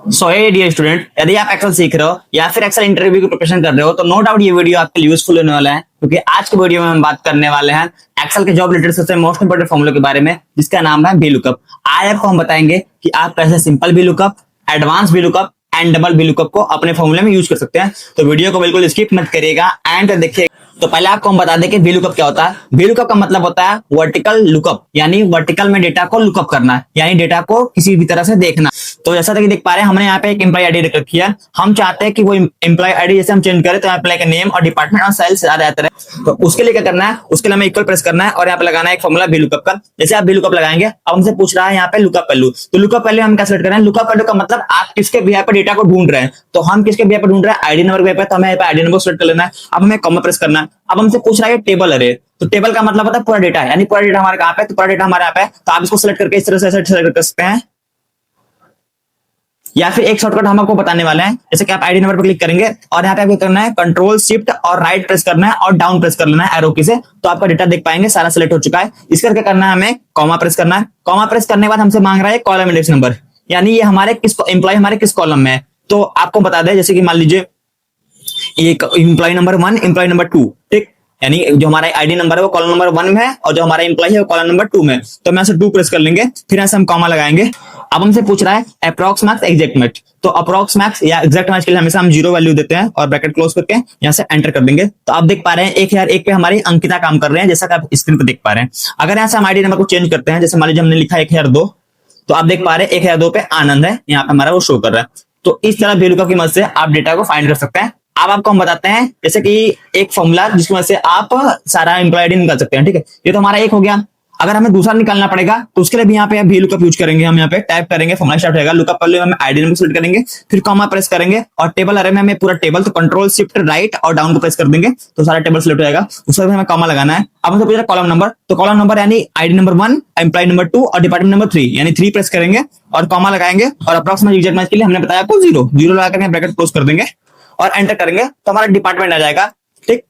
सो हे dear student, यदि आप Excel सीख रहे हो या फिर एक्सेल इंटरव्यू की प्रिपरेशन कर रहे हो तो नो डाउट ये वीडियो आपके लिए यूजफुल होने वाला है, क्योंकि आज के वीडियो में हम बात करने वाले हैं एक्सेल के जॉब रिलेटेड सबसे मोस्ट इंपोर्टेंट फॉर्मूले के बारे में, जिसका नाम है वी लुकअप। आज आपको हम बताएंगे कि आप कैसे simple V lookup, advance V lookup and double V lookup को अपने फॉर्मूले में यूज कर सकते हैं। तो वीडियो को बिल्कुल स्किप मत करिएगा, एंड देखिए। तो पहले आपको हम बता दें कि वी लुकअप क्या होता है। वी लुकअप का मतलब होता है वर्टिकल लुकअप, यानी वर्टिकल में डेटा को लुकअप करना, यानी डेटा को किसी भी तरह से देखना। तो जैसा कि देख पा रहे हैं, हमने यहाँ पे एक एम्प्लॉय आईडी रखी है। हम चाहते हैं कि वो एम्प्लॉय आईडी जैसे हम चेंज करें तो एम्प्लॉय का नेम और डिपार्टमेंट और सेल्स याद रहता है। तो उसके लिए क्या करना है, उसके लिए हमें इक्वल प्रेस करना है और यहाँ पे लगाना है एक फॉर्मूला वी लुकअप का। जैसे आप वी लुकअप लगाएंगे, अब हमसे पूछ रहा है यहाँ पे लुकअप वैल्यू। तो लुकअप वैल्यू हम क्या सेलेक्ट कर रहे हैं, लुकअप वैल्यू का मतलब आप किसके बिहाफ पे डेटा को ढूंढ रहे हैं। तो हम किसके बिहाफ पे ढूंढ रहे हैं, आईडी नंबर के बिहाफ पे, तो हमें यहाँ पे आईडी नंबर सेलेक्ट कर लेना है। अब हमें कॉमा प्रेस करना है। अब हमसे पूछ रहा है टेबल अरे, तो टेबल का मतलब होता है पूरा डेटा, यानी पूरा डेटा हमारे कहाँ पे, तो पूरा डेटा हमारे यहाँ पे। तो आप इसको सेलेक्ट करके इस तरह से सेलेक्ट कर सकते हैं, या फिर एक शॉर्टकट हम आपको बताने वाले हैं। जैसे कि आप आईडी नंबर पर क्लिक करेंगे और यहाँ पे आपको करना है कंट्रोल शिफ्ट और राइट प्रेस करना है और डाउन प्रेस कर लेना है एरो की से, तो आपका डेटा देख पाएंगे सारा सिलेक्ट हो चुका है। इस करके करना है हमें कॉमा प्रेस करना है। कॉमा प्रेस करने के बाद हमसे मांग रहा है कॉलम इंडेक्स नंबर, यानी ये हमारे किस एम्प्लॉय हमारे किस कॉलम में है। तो आपको बता दें, जैसे कि मान लीजिए ये एम्प्लॉय नंबर 1, एम्प्लॉय नंबर 2, ठीक, यानी जो हमारा आईडी नंबर है वो कॉलम नंबर 1 में है और जो हमारा एम्प्लॉय है वो कॉलम नंबर 2 में। तो मैं 2 प्रेस कर लेंगे, फिर ऐसे हम कॉमा लगाएंगे। अब हमसे पूछ रहा है अप्रॉक्स मैक्स एग्जैक्ट मैच, तो अप्रॉक्स मैक्स या एग्जैक्ट मैच के लिए हमेशा हम 0 वैल्यू देते हैं और ब्रैकेट क्लोज करके यहाँ से एंटर कर देंगे। तो आप देख पा रहे हैं 1001 पे हमारी अंकिता काम कर रहे हैं, जैसा कि आप स्क्रीन पे देख पा रहे हैं। अगर यहाँ से हम आईडी नंबर को चेंज करते हैं, जैसे मान लीजिए हमने लिखा 1002, तो आप देख पा रहे हैं 1002 पे आनंद है, यहाँ पे हमारा वो शो कर रहा है। तो इस तरह वी लुकअप की मदद से आप डेटा को फाइंड कर सकते हैं। अब आपको हम बताते हैं जैसे कि एक फॉर्मूला जिसकी वजह से आप सारा एम्प्लॉय आईडी निकाल सकते हैं, ठीक है। ये तो हमारा एक हो गया। अगर हमें दूसरा निकालना पड़ेगा तो उसके लिए भी यहाँ पे वी लुकअप यूज करेंगे। हम यहाँ पे टाइप करेंगे, फॉर्मूला स्टार्ट रहेगा, लुकअप पहले हम आईडी नंबर सेलेक्ट करेंगे, फिर कॉमा प्रेस करेंगे और टेबल अरे में हमें पूरा टेबल, तो कंट्रोल शिफ्ट राइट और डाउन को प्रेस कर देंगे तो सारा टेबल सेलेक्ट हो जाएगा। उसके बाद हमें कॉमा लगाना है। अब हमसे पूछ रहा है कॉलम नंबर, तो कॉलम नंबर यानी आईडी नंबर 1, एम्प्लॉय नंबर 2 और डिपार्टमेंट नंबर 3, यानी 3 प्रेस करेंगे और कॉमा लगाएंगे। और अप्रॉक्सिमेट एग्जैक्ट मैच के लिए हमने बताया आपको 0 लगा करके ब्रैकेट क्लोज कर देंगे और एंटर करेंगे तो हमारा डिपार्टमेंट आ जाएगा, ठीक।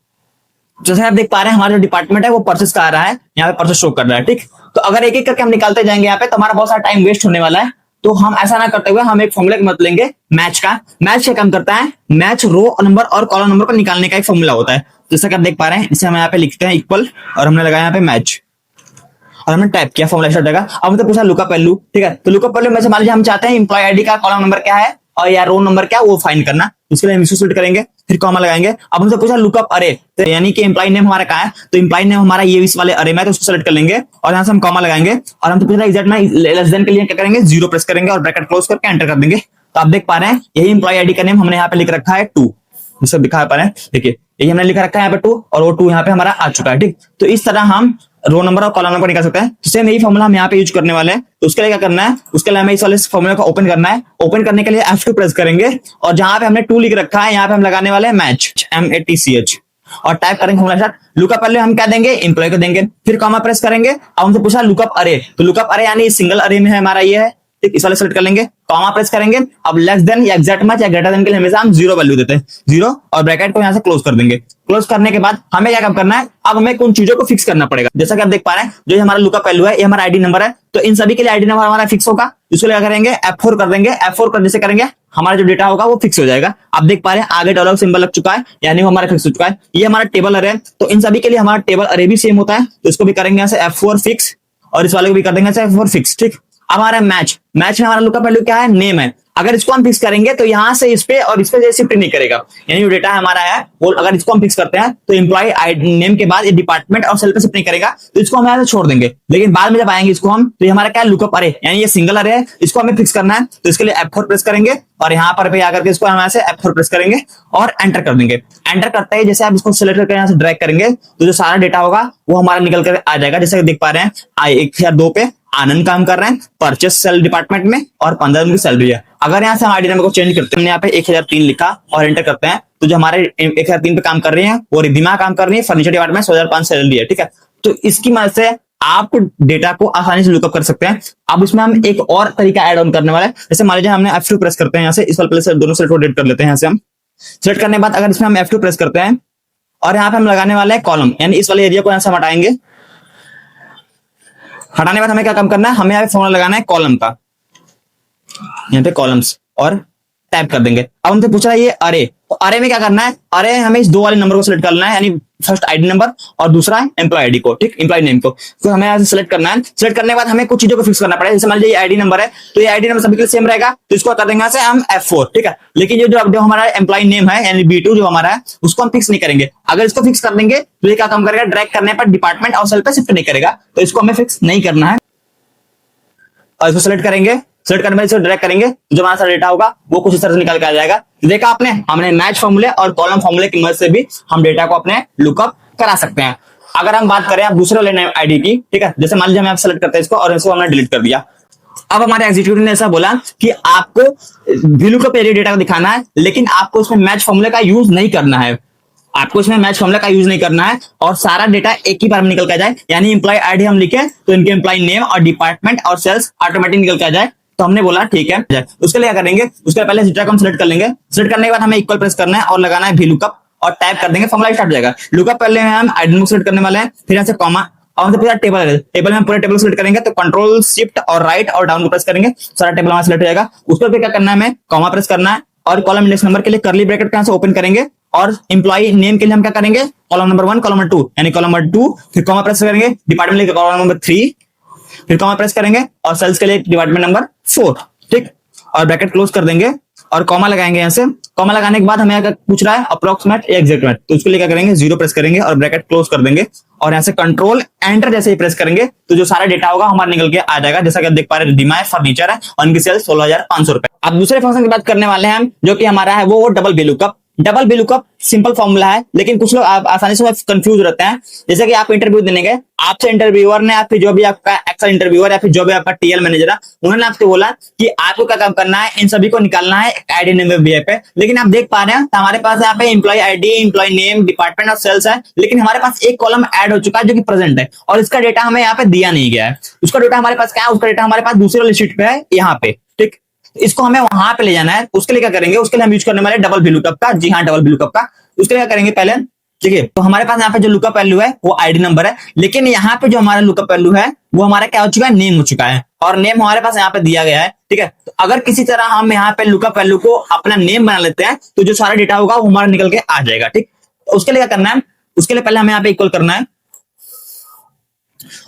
जैसे आप देख पा रहे हैं हमारा जो डिपार्टमेंट है वो परचेस का आ रहा है, यहाँ पे परचेस शो कर रहा है, ठीक। तो अगर एक एक करके हम निकालते जाएंगे यहाँ पे तो हमारा बहुत सारा टाइम वेस्ट होने वाला है। तो हम ऐसा ना करते हुए हम एक फॉर्मूला की मदद लेंगे मैच का। मैच क्या काम करता है, मैच रो नंबर और कॉलम नंबर को निकालने का एक फॉर्मूला होता है। जैसा कि आप देख पा रहे हैं, इसे हम यहाँ पे लिखते हैं इक्वल और हमने लगाया यहाँ पे मैच और हमने टाइप किया, फॉर्मूला स्टार्ट रहेगा। अब हमसे पूछा लुकअप वैल्यू, ठीक है। तो लुकअप वैल्यू में से मान लीजिए हम चाहते हैं एम्प्लॉय आईडी का कॉलम नंबर क्या है और या रो नंबर क्या वो फाइंड करना, उसके लिए हम इसको सेलेक्ट करेंगे, फिर कॉमा लगाएंगे। अब हमसे पूछा लुकअप अरे, तो यानी कि एम्प्लॉय नेम हमारा कहाँ है, तो एम्प्लॉय नेम हमारा ये इस वाले अरे में, तो उसको सेलेक्ट कर लेंगे और यहाँ से हम कॉमा लगाएंगे। और हमसे पूछा एग्जैक्ट में लेस देन के लिए क्या करेंगे, 0 प्रेस करेंगे और ब्रैकेट क्लोज करके एंटर कर देंगे। तो आप देख पा रहे हैं यही एम्प्लॉय आईडी का नेम हमने यहाँ पे लिख रखा है 2, जिसको दिखा पा रहे हैं, देखिए यही हमने लिखा रखा है यहाँ पे 2 और वो 2 यहाँ पे हमारा आ चुका है, ठीक। तो इस तरह हम रो नंबर और कॉलम नंबर निकाल सकते हैं। तो सेम यही फॉर्मूला हम यहाँ पे यूज करने वाले हैं। तो उसके लिए क्या करना है, उसके लिए हमें इस वाले फॉर्मूला को ओपन करना है। ओपन करने के लिए F2 प्रेस करेंगे और जहां पे हमने 2 लिख रखा है यहाँ पे हम लगाने वाले हैं मैच, MATCH, और टाइप करेंगे फॉर्मूला स्टार्ट। लुकअप पहले हम क्या देंगे, एम्प्लॉय को देंगे, फिर कॉमा प्रेस करेंगे। अब हमसे पूछा लुकअप अरे, तो लुकअप अरे यानी सिंगल अरे में है हमारा ये है, ठीक। इस वाले सेलेक्ट कर लेंगे, कॉमा प्रेस करेंगे। अब लेस देन या एग्जैक्ट मैच या ग्रेटर देन के लिए हमेशा हम 0 वैल्यू देते हैं, 0 और ब्रैकेट को यहाँ से क्लोज कर देंगे। क्लोज करने के बाद हमें क्या काम करना है, अब हमें कुछ चीजों को फिक्स करना पड़ेगा। जैसा कि आप देख पा रहे हैं जो हमारा लुकअप वैल्यू है ये हमारा आईडी नंबर है, तो इन सभी के लिए आईडी नंबर हमारा फिक्स होगा। इसको क्या करेंगे, F4 कर देंगे। F4 कर जैसे करेंगे हमारा जो डेटा होगा वो फिक्स हो जाएगा। आप देख पा रहे हैं आगे डॉलर सिंबल लग चुका है, यानी वो हमारा फिक्स हो चुका है। ये हमारा टेबल अरे है, तो इन सभी के लिए हमारा टेबल अरे भी सेम होता है, तो इसको भी करेंगे यहाँ से F4 फिक्स और इस वाले को भी कर देंगे F4 फिक्स, ठीक। अब हमारा मैच में हमारा लुकअप वैल्यू क्या है, नेम है। अगर इसको हम फिक्स करेंगे तो यहाँ से इस पे और इस पे शिफ्ट नहीं करेगा, यानी जो डेटा हमारा है वो अगर इसको हम फिक्स करते हैं तो एम्प्लॉय नेम के बाद ये डिपार्टमेंट और सेल पे शिफ्ट नहीं करेगा, तो इसको हम यहाँ से छोड़ देंगे। लेकिन बाद में जब आएंगे इसको हम, तो ये हमारा क्या है, लुकअप अरे, यानी ये सिंगल अरे है, इसको हमें फिक्स करना है। तो इसके लिए F4 प्रेस करेंगे और यहाँ पर पे आकर के इसको हम यहाँ से F4 प्रेस करेंगे और एंटर कर देंगे। एंटर करते ही जैसे आप इसको सेलेक्ट करके यहाँ से ड्रैग करेंगे तो जो सारा डेटा होगा वो हमारा निकल कर आ जाएगा। जैसे देख पा रहे हैं 1002 पे आनंद काम कर रहे हैं परचेस सेल डिपार्टमेंट में और 15 दिन की सैलरी है। अगर यहाँ से हम आईडी नंबर को चेंज करते हैं, हमने यहाँ पे 1003 लिखा और एंटर करते हैं, तो जो हमारे 1003 पे काम कर रहे हैं वो रिधिमा काम कर रही है, फर्नीचर डिपार्टमेंट 16,500 सैलरी है, ठीक है। तो इसकी मदद से आप डेटा को आसानी से लुकअप कर सकते हैं। अब इसमें हम एक और तरीका ऐड ऑन करने वाला है। जैसे मान लीजिए हमने F2 प्रेस करते हैं, यहाँ से इस वाले से दोनों सेलेक्ट रोटेट कर लेते हैं। यहाँ से हम सेलेक्ट करने के बाद अगर इसमें हम F2 प्रेस करते हैं और यहाँ पे हम लगाने वाले हैं कॉलम, यानी इस वाले एरिया को यहाँ से हम हटाएंगे। हटाने के बाद हमें क्या काम करना है, हमें यहाँ पे फॉर्मूला लगाना है कॉलम का, यहाँ पे कॉलम्स, और टाइप कर देंगे। अब हमसे पूछ रहा है ये अरे, तो अरे में क्या करना है, अरे हमें इस दो वाले नंबर को सिलेक्ट करना है, यानी फर्स्ट आईडी नंबर और दूसरा एम्प्लॉय आईडी को, ठीक, एम्प्लॉय नेम को। तो हमें यहाँ से सिलेक्ट करना है। सिलेक्ट करने के बाद हमें कुछ चीजों को फिक्स करना पड़ेगा। जैसे मान लीजिए ये आईडी नंबर है, तो ये आईडी नंबर सभी के लिए सेम रहेगा, तो इसको कर देंगे यहाँ से हम F4, ठीक है। लेकिन जो हमारा एम्प्लॉय नेम है यानी B2 जो हमारा है, उसको हम फिक्स नहीं करेंगे। अगर इसको फिक्स कर देंगे तो ये क्या काम करेगा, ड्रैग करने पर डिपार्टमेंट और सेल पे शिफ्ट नहीं करेगा, तो इसको हमें फिक्स नहीं करना है। और इसको सिलेक्ट करेंगे, सिलेक्ट करने में इसको ड्रैग करेंगे, जो हमारा सारा डेटा होगा वो कुछ इस तरह से निकल के आ जाएगा। देखा आपने, हमने मैच फॉर्मूले और कॉलम फॉर्मूले की मदद से भी हम डेटा को अपने लुकअप करा सकते हैं। अगर हम बात करें आप दूसरे वाले आईडी की, ठीक है, जैसे मान लीजिए हमें सेलेक्ट करते हैं इसको और इसको हमने डिलीट कर दिया। अब हमारे एग्जीक्यूटिव ने ऐसा बोला कि आपको VLOOKUP एरिया डेटा को दिखाना है, लेकिन आपको उसमें मैच फॉर्मूले का यूज नहीं करना है। आपको इसमें मैच फॉर्मूला का यूज नहीं करना है और सारा डेटा एक ही बार में निकल के आ जाए, यानी एम्प्लॉय आईडी हम लिखे तो इनके एम्प्लॉय नेम और डिपार्टमेंट और सेल्स ऑटोमेटिक निकल के आ जाए। तो हमने बोला ठीक है, उसके लिए क्या करेंगे, उसके पहले डेटा को हम सिलेक्ट कर लेंगे। सिलेक्ट करने के बाद हमें इक्वल प्रेस करना है और लगाना है VLOOKUP और टाइप कर देंगे, फॉर्मूला स्टार्ट हो जाएगा। लुकअप पहले हम आईडी नंबर सिलेक्ट करने वाले हैं, फिर यहाँ से कॉमा और हमसे पूरा टेबल में हम पूरे टेबल सिलेक्ट करेंगे, तो कंट्रोल शिफ्ट और राइट और डाउन को प्रेस करेंगे, सारा टेबल हमारा सिलेक्ट हो जाएगा। उसके बाद क्या करना है, हमें कॉमा प्रेस करना है और कॉलम इंडेक्स नंबर के लिए करली ब्रैकेट यहाँ से ओपन करेंगे और एम्प्लॉय नेम के लिए हम क्या करेंगे, कॉलम नंबर 1 कॉलम नंबर 2 यानी कॉलम नंबर 2, फिर कॉमा प्रेस करेंगे, डिपार्टमेंट के कॉलम नंबर 3, फिर कॉमा प्रेस करेंगे और सेल्स के लिए डिपार्टमेंट नंबर 4, ठीक, और ब्रैकेट क्लोज कर देंगे और कॉमा लगाएंगे। यहाँ से कॉमा लगाने के बाद हमें क्या पूछ रहा है, अप्रोक्सीमेट या एग्जैक्ट, तो उसके लिए क्या करेंगे, 0 प्रेस करेंगे और ब्रैकेट क्लोज कर देंगे और यहाँ से कंट्रोल एंटर जैसे ही प्रेस करेंगे तो जो सारा डेटा होगा हमारा निकल के आ जाएगा। जैसा कि आप देख पा रहे हैं, डिमाय फर्नीचर है और उनकी सेल 16,500 रुपए। अब दूसरे फंक्शन की बात करने वाले हैं हम, जो कि हमारा है वो double VLOOKUP। Double VLOOKUP simple formula है, लेकिन कुछ लोग आसानी से कंफ्यूज रहते हैं। जैसे कि आप इंटरव्यू देने गए, आपसे इंटरव्यूअर ने, आपके जो भी आपका एक्सेल इंटरव्यूअर या फिर जो भी आपका TL मैनेजर है, उन्होंने आपको बोला कि आपको क्या काम करना है, इन सभी को निकालना है आईडी नंबर VA पे। लेकिन आप देख पा रहे हैं हमारे पास यहाँ पे employee ID, employee name, department और सेल्स है, लेकिन हमारे पास एक कॉलम ऐड हो चुका है जो कि प्रेजेंट है और इसका डेटा हमें यहाँ पे दिया नहीं गया है। उसका डेटा हमारे पास क्या है, उसका डेटा हमारे पास दूसरे वाली शीट पे है यहाँ पे, ठीक। इसको हमें वहां पे ले जाना है। उसके लिए क्या करेंगे, उसके लिए हम यूज करने वाले डबल VLOOKUP का। जी हाँ, डबल VLOOKUP का। उसके लिए क्या करेंगे, पहले ठीक है, तो हमारे पास यहाँ पे जो लुकअप वैल्यू है वो आईडी नंबर है, लेकिन यहाँ पे जो हमारा लुकअप वैल्यू है वो हमारा क्या हो चुका है, नेम हो चुका है और नेम हमारे पास यहाँ पे दिया गया है, ठीक है। तो अगर किसी तरह हम यहाँ पे लुकअप वैल्यू को अपना नेम बना लेते हैं तो जो सारा डेटा होगा वो हमारा निकल के आ जाएगा, ठीक। तो उसके लिए क्या करना है, उसके लिए पहले हमें यहाँ पे इक्वल करना है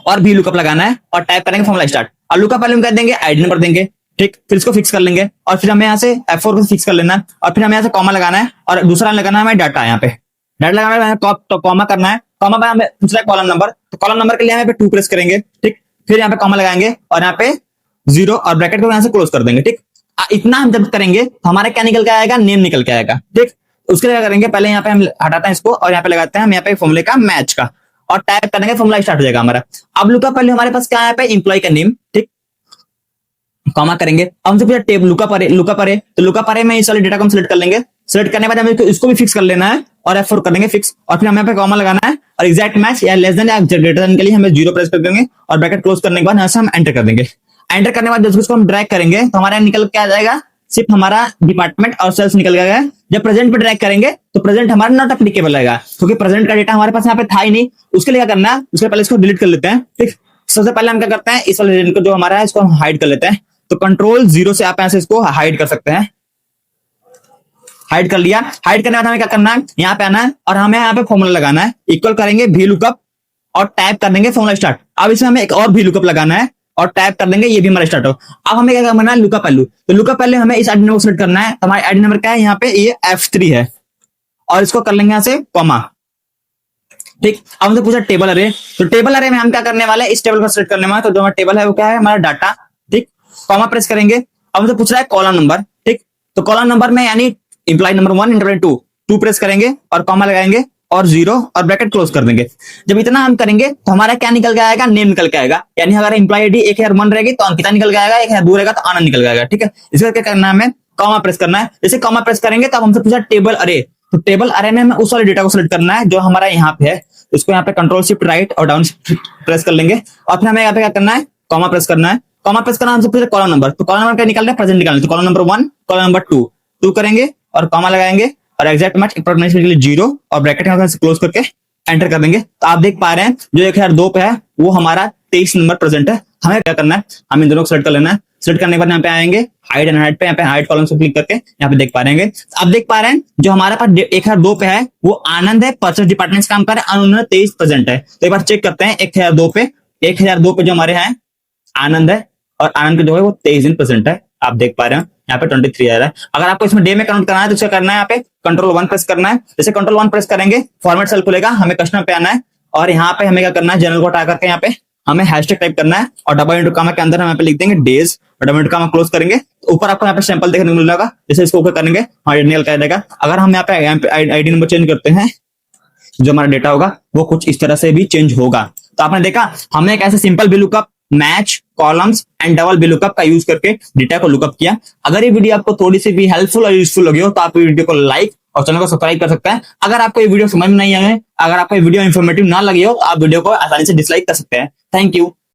और VLOOKUP लगाना है और टाइप करेंगे फॉर्मूला स्टार्ट और लुकअप वैल्यू कर देंगे, आईडी नंबर देंगे, ठीक। फिर इसको फिक्स कर लेंगे और फिर हमें यहाँ से F4 को फिक्स कर लेना है और फिर हमें यहाँ से कॉमा लगाना है और दूसरा लगाना है हमें डाटा। यहाँ पे डाटा लगाना है तो कॉमा करना है, कॉमा पे हमें दूसरा कॉलम नंबर, तो कॉलम नंबर के लिए यहाँ पे 2 प्रेस करेंगे, ठीक। फिर यहाँ पे कॉमा लगाएंगे और यहाँ पे 0 और ब्रैकेट को यहाँ से क्लोज कर देंगे, ठीक। इतना हम जब करेंगे तो हमारा क्या निकल के आएगा, नेम निकल के आएगा, ठीक। उसके लिए क्या करेंगे, पहले यहाँ पे हम हटाते हैं इसको और यहाँ पे लगाते हैं हम यहाँ पे फॉर्मूले का मैच का और टाइप करने का फॉर्मूला स्टार्ट हो जाएगा हमारा। अब लुकअप पहले हमारे पास क्या है, पे एम्प्लॉय का नेम, ठीक, कॉमा करेंगे। अब हमसे पूछा टेबल लुकअप अरे, तो लुकअप अरे में इस वाले डेटा को हम सिलेक्ट कर लेंगे। सिलेक्ट करने के बाद हमें इसको भी फिक्स कर लेना है और F4 कर देंगे फिक्स और फिर हमें यहाँ पे कॉमा लगाना है और एग्जैक्ट मैच या लेस देन या ग्रेटर देन के लिए हमें 0 प्रेस कर देंगे और ब्रैकेट क्लोज करने के बाद यहाँ से हम एंटर कर देंगे। एंटर करने के बाद जब उसको हम ड्रैग करेंगे तो हमारा निकल के आ जाएगा सिर्फ हमारा डिपार्टमेंट और सेल्स निकल गया। जब प्रेजेंट पे ड्रैग करेंगे तो प्रेजेंट हमारा नॉट एप्लीकेबल आएगा क्योंकि प्रेजेंट का डेटा हमारे पास यहाँ पे था ही नहीं। उसके लिए क्या करना है, उसके पहले इसको डिलीट कर लेते हैं, ठीक। सबसे पहले हम क्या करते हैं, इस वाले को जो हमारा है इसको हम हाइड कर लेते हैं। तो कंट्रोल 0 से आप यहाँ से इसको हाइड कर सकते हैं। हाइड कर लिया। हाइड करने के बाद हमें क्या करना है, यहाँ पे आना है और हमें यहाँ पे फॉर्मूला लगाना है। इक्वल करेंगे VLOOKUP और टाइप कर देंगे फॉर्मूला स्टार्ट। अब इसमें हमें एक और VLOOKUP लगाना है और टाइप कर देंगे, ये भी हमारा स्टार्ट हो। अब हमें क्या करना है, लुकअप वैल्यू। तो लुकअप वैल्यू हमें इस आईडी नंबर को सिलेक्ट करना है। तो हमारा आईडी नंबर क्या है, यहाँ पे ये F3 है और इसको कर लेंगे यहाँ से कॉमा, ठीक। अब हमसे पूछा टेबल अरे, तो टेबल अरे में हम क्या करने वाले हैं, इस टेबल को सिलेक्ट करने वाले। तो जो हमारा टेबल है वो क्या है, हमारा डाटा, ठीक। कॉमा प्रेस करेंगे। अब हमसे पूछ रहा है कॉलम नंबर, ठीक। तो कॉलम नंबर में यानी एम्प्लॉय नंबर 1 एम्प्लॉय 2 प्रेस करेंगे और कॉमा लगाएंगे और 0 और ब्रैकेट क्लोज कर देंगे। जब इतना हम करेंगे तो हमारा क्या निकल के आएगा, नेम निकल के आएगा। यानी अगर एम्प्लॉय आईडी 1001 रहेगी तो अंकिता निकल के आएगा, 1002 रहेगा तो आनंद निकल के आएगा, ठीक है। इसका क्या करना है, हमें कॉमा प्रेस करना है। जैसे कॉमा प्रेस करेंगे तो हमसे पूछा टेबल अरे, तो टेबल अरे में हमें उस वाले डेटा को सिलेक्ट करना है जो हमारा यहाँ पे है। इसको यहाँ पे कंट्रोल शिफ्ट राइट और डाउन प्रेस कर लेंगे और फिर हमें यहाँ पे क्या करना है, कॉमा प्रेस करना है। कॉमा प्रेस करना हमसे पूछा कॉलम नंबर, तो कॉलम नंबर क्या निकालना है, प्रेजेंट निकालना है। तो कॉलम नंबर 1 कॉलम नंबर 2 करेंगे और कॉमा लगाएंगे और एग्जैक्ट मैच अप्रोक्सीमेट के लिए 0 और ब्रैकेट क्लोज करके एंटर कर देंगे। तो आप देख पा रहे हैं जो 1002 पे है वो हमारा 23 नंबर प्रेजेंट है। हमें क्या करना है, हम इन दोनों को सेलेक्ट कर लेना है। सिलेक्ट करने के बाद यहाँ पे आएंगे हाइट एंड हाइट पे, यहाँ पे हाइट कॉलम से क्लिक करके यहाँ पे देख पा रहे हैं। अब देख पा रहे हैं जो हमारे पास 1002 पे है वो आनंद है, परचेस डिपार्टमेंट काम कर रहे हैं, उन्होंने 23 प्रेजेंट है। तो एक बार चेक करते हैं 1002 पे, 1002 पे जो हमारे हैं आनंद है और आनंद के जो है वो 23 दिन प्रेजेंट है। आप देख पा रहे हैं यहाँ पे 23 आ रहा है। अगर आपको इसमें डे में काउंट करना है तो उसे करना है यहाँ पे कंट्रोल 1 प्रेस करना है। जैसे कंट्रोल 1 प्रेस करेंगे फॉर्मेट सेल खुलेगा, हमें कस्टमर पे आना है और यहाँ पे हमें क्या करना है जनरल को हटा करके यहाँ पे हमें हैशटैग टाइप करना है और डबल इंटू कामा के अंदर हम यहाँ पे लिख देंगे डेज और डबल इंटू कामा क्लोज करेंगे तो ऊपर आपको यहाँ पे सैंपल देखने को मिलेगा। जैसे इसको ओके करेंगे हाँ निकल कर जाएगा। अगर हम यहाँ पे आईडी नंबर चेंज करते हैं जो हमारा डेटा होगा वो कुछ इस तरह से भी चेंज होगा। तो आपने देखा हमने एक ऐसे simple VLOOKUP, match, columns and double VLOOKUP का यूज करके डेटा को लुकअप किया। अगर ये वीडियो आपको थोड़ी सी भी हेल्पफुल और यूजफुल लगी हो तो आप वीडियो को लाइक और चैनल को सब्सक्राइब कर सकते हैं। अगर आपको ये वीडियो समझ में नहीं आए, अगर आपको ये वीडियो इन्फॉर्मेटिव ना लगी हो तो आप वीडियो को आसानी से डिसलाइक कर सकते हैं। Thank you.